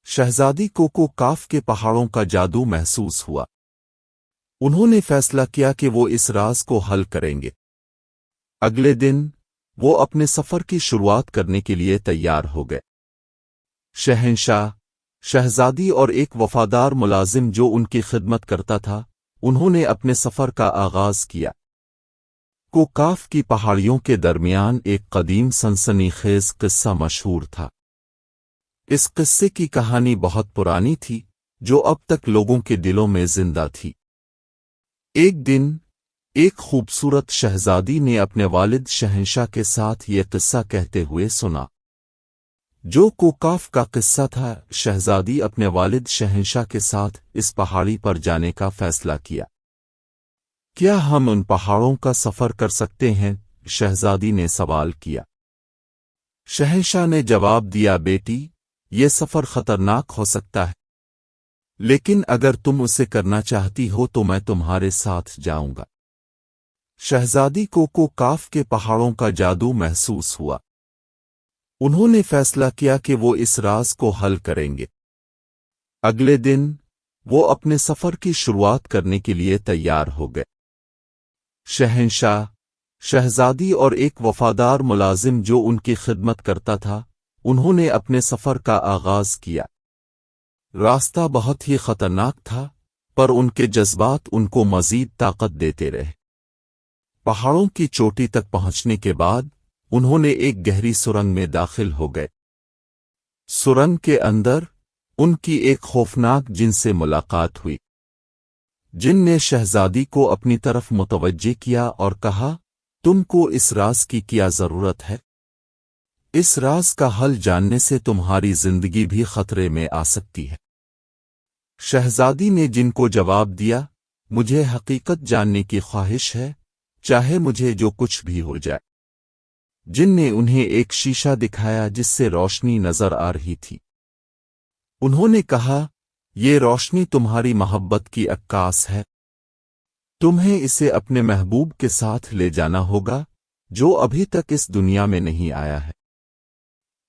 شہزادی کو کاف کے پہاڑوں کا جادو محسوس ہوا۔ انہوں نے فیصلہ کیا کہ وہ اس راز کو حل کریں گے۔ اگلے دن وہ اپنے سفر کی شروعات کرنے کے لیے تیار ہو گئے۔ شہنشاہ، شہزادی اور ایک وفادار ملازم جو ان کی خدمت کرتا تھا، انہوں نے اپنے سفر کا آغاز کیا۔ کاف کی پہاڑیوں کے درمیان ایک قدیم سنسنی خیز قصہ مشہور تھا۔ اس قصے کی کہانی بہت پرانی تھی، جو اب تک لوگوں کے دلوں میں زندہ تھی۔ ایک دن ایک خوبصورت شہزادی نے اپنے والد شہنشاہ کے ساتھ یہ قصہ کہتے ہوئے سنا۔ جو کاف کا قصہ تھا، شہزادی اپنے والد شہنشاہ کے ساتھ اس پہاڑی پر جانے کا فیصلہ کیا۔ کیا ہم ان پہاڑوں کا سفر کر سکتے ہیں؟ شہزادی نے سوال کیا۔ شہنشاہ نے جواب دیا، بیٹی، یہ سفر خطرناک ہو سکتا ہے، لیکن اگر تم اسے کرنا چاہتی ہو تو میں تمہارے ساتھ جاؤں گا۔ شہزادی کو کاف کے پہاڑوں کا جادو محسوس ہوا۔ انہوں نے فیصلہ کیا کہ وہ اس راز کو حل کریں گے۔ اگلے دن وہ اپنے سفر کی شروعات کرنے کے لیے تیار ہو گئے۔ شہنشاہ، شہزادی اور ایک وفادار ملازم جو ان کی خدمت کرتا تھا، انہوں نے اپنے سفر کا آغاز کیا۔ راستہ بہت ہی خطرناک تھا، پر ان کے جذبات ان کو مزید طاقت دیتے رہے۔ پہاڑوں کی چوٹی تک پہنچنے کے بعد انہوں نے ایک گہری سرنگ میں داخل ہو گئے۔ سرنگ کے اندر ان کی ایک خوفناک جن سے ملاقات ہوئی۔ جن نے شہزادی کو اپنی طرف متوجہ کیا اور کہا، تم کو اس راز کی کیا ضرورت ہے؟ اس راز کا حل جاننے سے تمہاری زندگی بھی خطرے میں آ سکتی ہے۔ شہزادی نے جن کو جواب دیا، مجھے حقیقت جاننے کی خواہش ہے، چاہے مجھے جو کچھ بھی ہو جائے۔ جن نے انہیں ایک شیشہ دکھایا جس سے روشنی نظر آ رہی تھی۔ انہوں نے کہا، یہ روشنی تمہاری محبت کی عکاس ہے۔ تمہیں اسے اپنے محبوب کے ساتھ لے جانا ہوگا، جو ابھی تک اس دنیا میں نہیں آیا ہے۔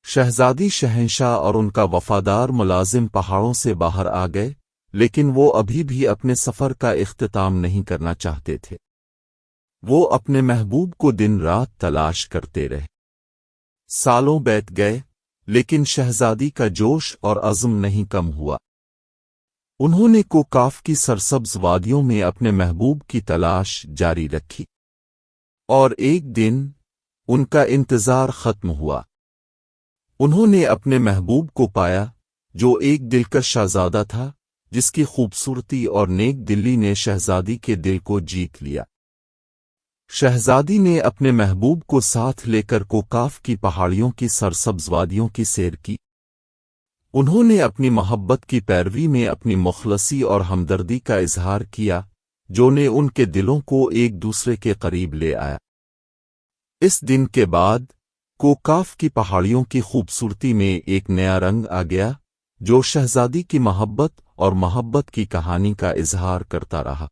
شہزادی، شہنشاہ اور ان کا وفادار ملازم پہاڑوں سے باہر آ گئے، لیکن وہ ابھی بھی اپنے سفر کا اختتام نہیں کرنا چاہتے تھے۔ وہ اپنے محبوب کو دن رات تلاش کرتے رہے۔ سالوں بیت گئے، لیکن شہزادی کا جوش اور عزم نہیں کم ہوا۔ انہوں نے کاف کی سرسبز وادیوں میں اپنے محبوب کی تلاش جاری رکھی، اور ایک دن ان کا انتظار ختم ہوا۔ انہوں نے اپنے محبوب کو پایا، جو ایک دلکش شہزادہ تھا، جس کی خوبصورتی اور نیک دلی نے شہزادی کے دل کو جیت لیا۔ شہزادی نے اپنے محبوب کو ساتھ لے کر کاف کی پہاڑیوں کی سرسبز وادیوں کی سیر کی۔ انہوں نے اپنی محبت کی پیروی میں اپنی مخلصی اور ہمدردی کا اظہار کیا، جو نے ان کے دلوں کو ایک دوسرے کے قریب لے آیا۔ اس دن کے بعد کاف کی پہاڑیوں کی خوبصورتی میں ایک نیا رنگ آ گیا، جو شہزادی کی محبت اور محبت کی کہانی کا اظہار کرتا رہا۔